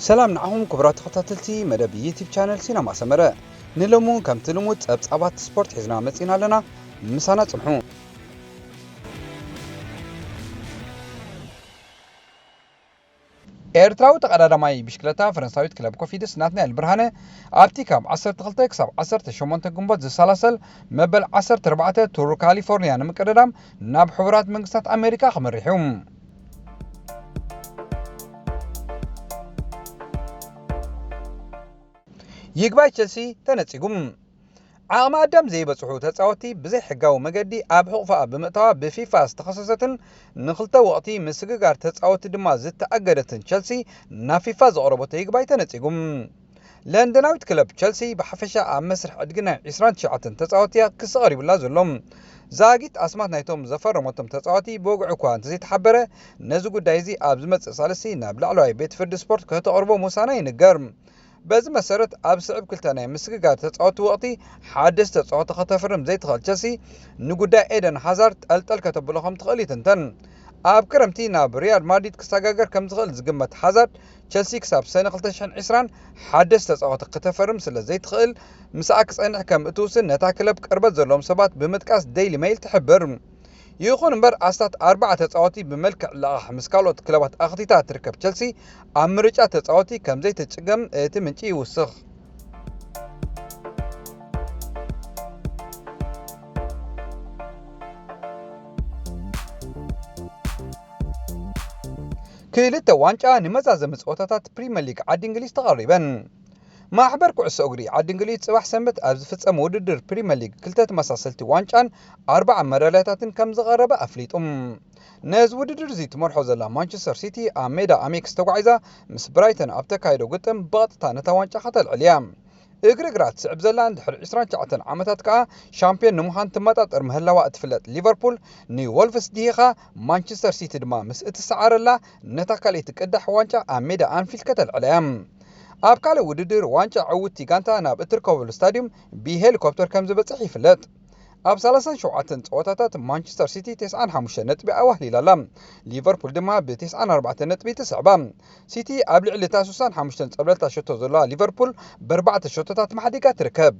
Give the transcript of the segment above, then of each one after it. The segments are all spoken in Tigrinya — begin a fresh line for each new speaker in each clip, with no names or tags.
سلام نعم كبرات تخطاتلتي مدب يوتيوب شانل سينما سمرة نلمو كم تلمو تابصابات سبورت حزنا متسينا لنا مسانا تسمحو ኤርትራዊ ተቀዳዳማይ ብሽክለታ ፈረንሳዊት ክለብ ኮፊድስ ናትናኤል ብርሃነ ኣብቲ ካብ 12 ክሳብ 18 ግንቦት ዝሰላሰል መበል 14 ቱር ካሊፎርኒያ ንምቅድዳም ናብ ሕቡራት መንግስታት ኣሜሪካ ክመሪሑ ይግባይ ቸልሲ ተነፂጉም ዓቕሚ ኣዳም ዘይበፅሑ ተፃወቲ ብዘይ ሕጋዊ መገዲ ኣብ ሕቑፋ ብምእታዋ ብፊፋ ዝተኸሰሰትን ንክልተ ወቕቲ ምስግጋር ተፃወቲ ድማ ዝተኣገደትን ቸልሲ ናብ ፊፋ ዘቕረቦቶ ይግባይ ተነፂጉም ለንደናዊት ክለብ ቸልሲ ብሓፈሻ ኣብ መስርሕ ዕድጊ ናይ 29 ተፃወቲ ክስ ቀሪቡላ ዘሎም ዛጊት ኣስማት ናይቶም ዘፈረሞቶም ተፃወቲ ብወግዑ እኳ እንተዘይተሓበረ ነዚ ጉዳይ እዚ ኣብ ዝመፅእ ሳልሲ ናብ ላዕለዋይ ቤት ፍርዲ ስፖርት ከተቕርቦ ምውሳና ይንገር በዚ መሰረት ኣብ ስዕብ ክልተ ናይ ምስግጋር ተፃወቲ ወቕቲ ሓደስተ ተፃወቲ ከተፍርም ዘይትኽእል ቸልሲ ንጉዳይ ኤደን ሃዛርድ ጠልጠል ከተብሎ ከም ትኽእል ይትንተን ኣብ ክረምቲ ናብ ሪያል ማድሪድ ክሰጋገር ከም ዝኽእል ዝግመት ሃዛርድ ቸልሲ ክሳብ ሰነ 2020 ሓደስተ ተፃወቲ ከተፈርም ስለ ዘይትኽእል ምስኣ ክፀንሕ ከም እትውስን ነታ ክለብ ቅርበት ዘለዎም ሰባት ብምጥቃስ ዴይሊ ሜይል ትሕብር ይኹን እምበር ኣስታት 4 ተፃወቲ ብመልክዕ ለቓሕ ምስ ካልኦት ክለባት ኣኽቲታ ትርከብ ቸልሲ ኣብ ምርጫ ተፃወቲ ከም ዘይትጭገም እቲ ምንጪ ይውስኽ ክልተ ዋንጫ ንመዛዘሚ ፀወታታት ፕሪምየር ሊግ ዓዲ እንግሊዝ ተቐሪበን ማሕበር ኩዕሶ እግሪ ዓዲ እንግሊዝ ጽባሕ ሰንበት ኣብ ዝፍጸም ውድድር ፕሪምየር ሊግ ክልተ ተመሳሰልቲ ዋንጫን 40 መዳልያታትን ከም ዝቐረበ ኣፍሊጦም ነዚ ውድድር እዚ ትመርሖ ዘላ ማንቸስተር ሲቲ ኣብ ሜዳ ኣሜክስ ተጓዒዛ ምስ ብራይተን ኣብ ተካይዶ ግጥም ብቐጥታ ነታ ዋንጫ ከተልዕል እያ እግርግራት ስዕብ ዘላ እንድሕሪ 29 ዓመታት ከዓ ሻምፒዮን ንምዃን ትመጣጠር ምህላዋ እትፍለጥ ሊቨርፑል ንወልቭስ ዲኻ ማንቸስተር ሲቲ ድማ ምስ እትሰዓረላ ነታ ካልእቲ ቅዳሕ ዋንጫ ኣብ ሜዳ አንፊልድ ከተልዕል እያ ኣብ ካልእ ውድድር ዋንጫ ዕውቲ ጋንታ ናብ እትርከበሉ ስታዲየም ብሄሊኮፕተር ከም ዝበፅሕ ይፍለጥ ኣብ 37 ፀወታታት ማንቸስተር ሲቲ 95 ነጥቢ ኣዋህሊላ ኣላ ሊቨርፑል ድማ ብ94 ነጥቢ ትስዕባ ሲቲ ኣብ ልዕሊ 65 ፀብለልታ ሸቶ ዘለዋ ሊቨርፑል ብ4 ሸቶታት ማሕዲጋ ትርከብ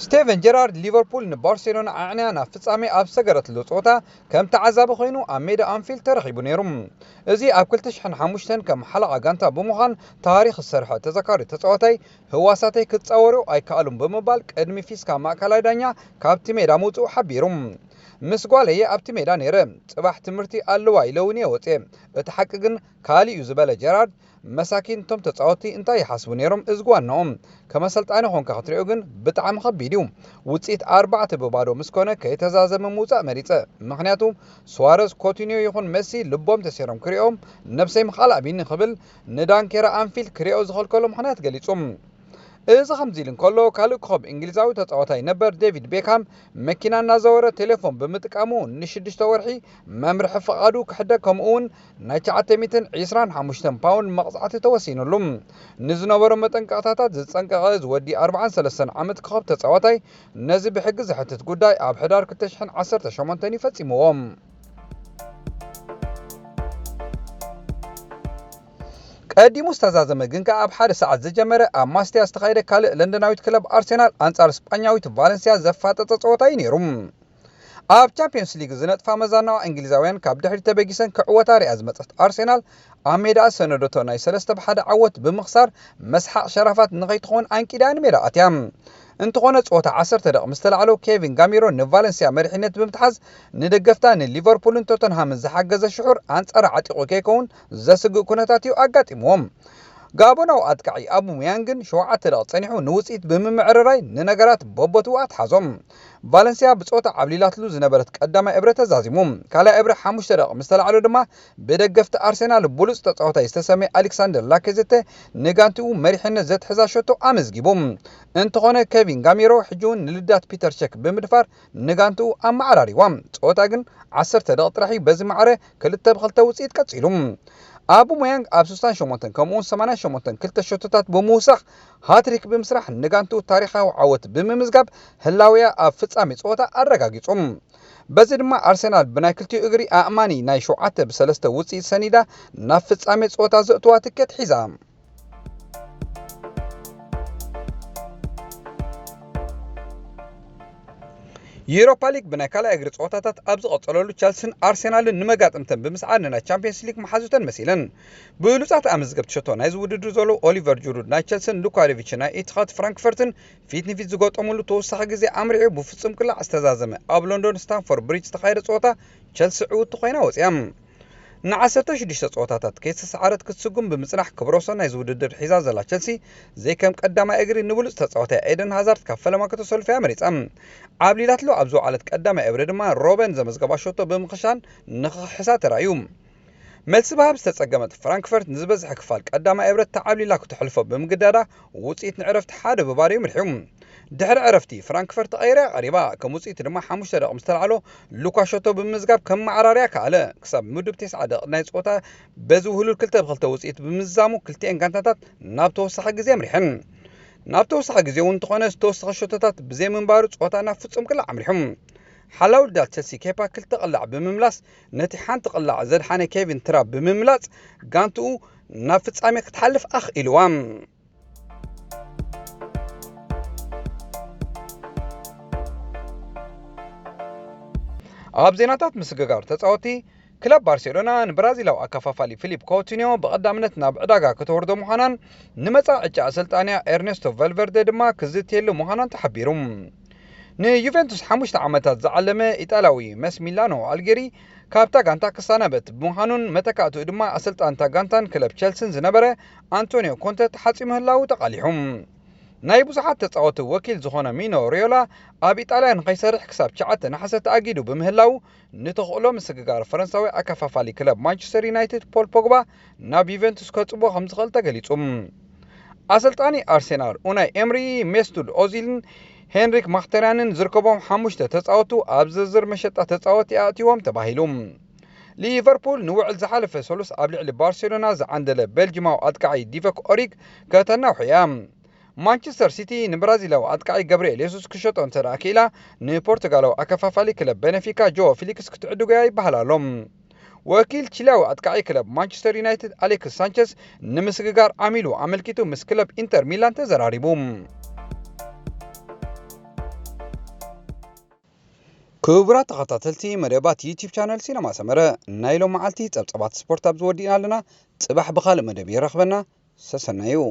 ستيفن جيرارد ليفربول نبارسيلونا أعنى نفسامي أب سجرت لوطوتا كم تعذب خينو أم ميدا أنفيلد ترحيبون يروم إزي أب كل تشحن حموشتن كم حلقة جانتا بموهان تاريخ السرحة تذكر تصوتي هواساتي كتصورو أي كألم بمبالك أدمي فيسكا ما كلاي دنيا كابتي ميدا موتو حبيروم مسقال هي أبتي ميدا نيرم صباح تمرتي ألواي لوني وتي اتحققن كالي يوزبال جيرارد مساكين توم تتصاوتي انتا يحاسبو نيروم ازقوان نوم كما سلطاني هونكا خطريوغن بتعام خبيديوم وتصيت 4 ببادو مسكونة كي تزازم موزا مريسة مخنياتو سوارز كوتينيو يخون ميسي لبوم تسيروم كريوم نفسي مخالع بيني خبل ندان كيرا أنفيلد كريو زخل كولو مخنيات قليتهم إذا خمزيلن كله كالو كوب إنجليزاوي تتعوتاي نبر ديفيد بيكهام مكينا نازورة تليفون بمتقامو نشدش تورحي ممرح فقادو كحدا كمون نايتعاتي ميتن 25 باون مقصعاتي توسينو لهم نزنوبرو متنقاطاتات زتنقاغز ودي 43 عمت كوب تتعوتاي نزي بحق زحتت قداي اب حدار كتشحن 10 شمونتاني فتسيموهم قدي مستزازمه جنكا اب حد ساعات زجمره اب ماستيا استخايده كالئ لندناويت كلب ارسنال انصار اسبانياويت فالنسيا زفاطه ጾወታይ ነይሩም ኣብ ቻምፒየንስ ሊግ ዝነጥፋ መዛናዋ እንግሊዛውያን ካብ ድሕሪ ተበጊሰን ክዕወታ ሪኣ ዝመፀት ኣርሴናል ኣብ ሜዳ ሰነዶቶ ናይ 3-1 ዓወት ብምኽሳር መስሓቅ ሸራፋት ንኸይትኾን አንቂዳን ሜዳ ኣትያ እንተኾነ ጾወታ 10 ደቂቕ ምስ ተላዕሎ ኬቪን ጋሚሮ ንቫለንሲያ መሪሕነት ብምትሓዝ ንደገፍታ ንሊቨርፑልን ቶተንሃምን ዝሓገዘ ሽዑር አንጻር ዓጢቑ ከይከውን ዘስግእ ኩነታት እዩ ኣጋጢሞም ጋቦናው ኣጥቃዒ ኣቡ ሙያንግን 7 ደቂቕ ጸኒሑ ንውጽኢት ብምምዕርራይ ንነገራት በቦቱ ኣትሓዞም ቫለንሲያ ብጾታ ዓብሊላትሉ ዝነበረት ቀዳማይ እብረ ተዛዚሞም ካልኣይ እብረ 5 ደቂቕ ምስ ተላዕሎ ድማ ብደገፍቲ ኣርሴናል ብሉጽ ተጻዋታይ ዝተሰመየ ኣሌክሳንደር ላኬዜተ ንጋንቲኡ መሪሕነት ዘትሕዛ ሸቶ ኣመዝጊቦም እንተኾነ ኬቪን ጋሚሮ ሕጂውን ንልዳት ፒተር ቼክ ብምድፋር ንጋንቲኡ ኣመዓራሪዋ ጾታ ግን 10 ደቂቕ ጥራሒ በዚ ማዕረ 2-2 ውጽኢት ቀጺሉ أبو ميانغ أب 68 كمون 88 كلتا شوتات بموسخ هاتريك بمسرح نغانتو تاريخه عوت بممزغاب هلاويا أب فصامي صوتا أرغاغيصوم በዚ ድማ አርሰናል ብናይ ክልቲኡ እግሪ አእማኒ ናይ 7-3 ውጽኢት ሰኒዳ ናብ ፍጻሜ ጾታ ዘእትዋ ትኬት ሒዛ ዩሮፓ ሊግ ብናይ ካልኣይ እግሪ ጾታታት ኣብ ዝቐጸለሉ ቸልሲን አርሰናልን ንመጋጥምተን ብምስዓር ናይ ቻምፒየንስ ሊግ መሓዙተን መሲለን ብሉጻት ኣመዝገብቲ ሸቶ ናይ ዝውድድር ዘሎ ኦሊቨር ጁሩድ ናይ ቸልሲን ሉካሌቪች ናይ ኢትሃድ ፍራንክፈርትን ፊት ንፊት ዝገጠሙሉ ተወሳኺ ግዜ ኣምሪዑ ብፍጹም ቅላዕ ዝተዛዘመ ኣብ ሎንዶን ስታንፎርድ ብሪጅ ዝተኻየደ ጾታ ቸልሲ ዕውቲ ኮይና ወፅያ ን16 ጾታታት ከይተሰዓረት ክትስጉም ብምጽናሕ ክብሮሶን ናይ ዝውድድር ሒዛ ዘላ ቸልሲ ዘይከም ቀዳማይ እግሪ ንብሉጽ ተጻዋታይ ኤደን ሃዛርድ ካብ ፈለማ ከተሰልፈያ መሪጻ ኣብ ሊላትሎ ኣብ ዝወዓለት ቀዳማይ እግሪ ድማ ሮበን ዘመዝገባ ሸቶ ብምኽሻን ንኽሕሳ ተራእዩ መልሲ ባሃብ ዝተጸገመት ፍራንክፈርት ንዝበዝሐ ክፋል ቀዳማይ እግሪ ተዓብሊላ ክትሕልፎ ብምግዳዳ ውጽኢት ንዕረፍቲ 1-0 ምርሒዩ ድሕሪ ዕረፍቲ ፍራንክፈርት ቀይራ ቀሪባ ከም ውጽኢት ድማ 5 ደቂቕ ምስ ተላዕሎ ሉካ ሸቶ ብምዝጋብ ከም ማዕራርያ ካለ ክሳብ ምድብ 9 ደቂቕ ናይ ጾታ በዚ ውህሉል 2-2 ውጽኢት ብምዛሙ ክልቲአን ጋንታታት ናብ ተወሳኺ ግዜ ምሪሐን ናብ ተወሳኺ ግዜ እውን እንተኾነ ዝተወሰኸ ሸቶታት ብዘይ ምንባሩ ጾታ ናብ ፍጹም ቅላዕ ኣምሪሖም ሓላው ዳል ቸልሲ ኬፓ 2 ቅላዕ ብምምላስ ነቲ ሓንቲ ቅላዕ ዘድሓነ ኬቪን ትራፕ ብምምላጽ ጋንትኡ ናብ ፍጻሜ ክትሓልፍ ኣኽኢልዋ ኣብ ዜናታት ምስግጋር ተጻወቲ ክለብ ባርሴሎና ንብራዚላዊ አከፋፋሊ ፊሊፕ ኮቲኒዮ በቀዳምነት ናብ ዕዳጋ ከተወርዶ ምዃናን ንመጻ ዕጫ አሰልጣንያ ኤርኔስቶ ቫልቨርደ ድማ ክዝትየሉ ምዃናን ተሓቢሩ ንዩቬንቱስ 5 ዓመታት ዝዓለመ ኢጣልያዊ መስ ሚላኖ አልጌሪ ካብታ ጋንታ ክሳናበት ብምዃኑን መተካእቱ ድማ አሰልጣንታ ጋንታን ክለብ ቸልሲን ዝነበረ አንቶኒዮ ኮንተ ተሓጺሙ ምህላው ተቃሊሑም ናይ ብዙሓት ተጻወቱ ወኪል ዝኾነ ሚኖ ሪዮላ ኣብ ኢጣልያ ንኸይሰርሕ ክሳብ 9 ነሓሰ ተኣጊዱ በምህላው ንተኽእሎ ምስግጋር ፈረንሳዊ አከፋፋሊ ክለብ ማንቸስተር ዩናይትድ ፖል ፖግባ ናብ ዩቬንቱስ ከጽቦ ከም ዝኽእል ተገሊጹ አሰልጣኒ አርሴናል ኡናይ ኤምሪ ሜስቱድ ኦዚልን ሄንሪክ ማክተሪያንን ዝርከቦም 5 ተጻወቱ ኣብ ዝርዝር መሸጣ ተጻወቲ ኣእትዮም ተባሂሉ ሊቨርፑል ንውዕል ዝሓለፈ ሰሉስ ኣብ ልዕሊ ባርሴሎና ዝዓንደለ ቤልጅማዊ ኣጥቃዒ ዲቮክ ኦሪግ ከተናውሕያ ማንቸስተር ሲቲ ንብራዚላዊ ኣጥቃዒ ገብርኤል የሱስ ክሸጦ እንተደኣ ክኢላ ንፖርቱጋላዊ አከፋፋሊ ክለብ ቤኔፊካ ጆ ፊሊክስ ክትዕድጉያ ይበሃል ኣሎም ወኪል ቺሊያዊ ኣጥቃዒ ክለብ ማንቸስተር ዩናይትድ አሌክስ ሳንቸስ ንምስግጋር ዓሚሉ ኣመልኪቱ ምስ ክለብ ኢንተር ሚላን ተዘራሪቡ ክቡራት ተኸታተልቲ መደባት ዩቲዩብ ቻነል ሲነማ ሰመረ ናይ ሎም መዓልቲ ጸብጸባት ስፖርት ኣብ ዝወዲእና ኣለና ጽባሕ ብኻልእ መደብ ይረኽበና ሰሰናዩ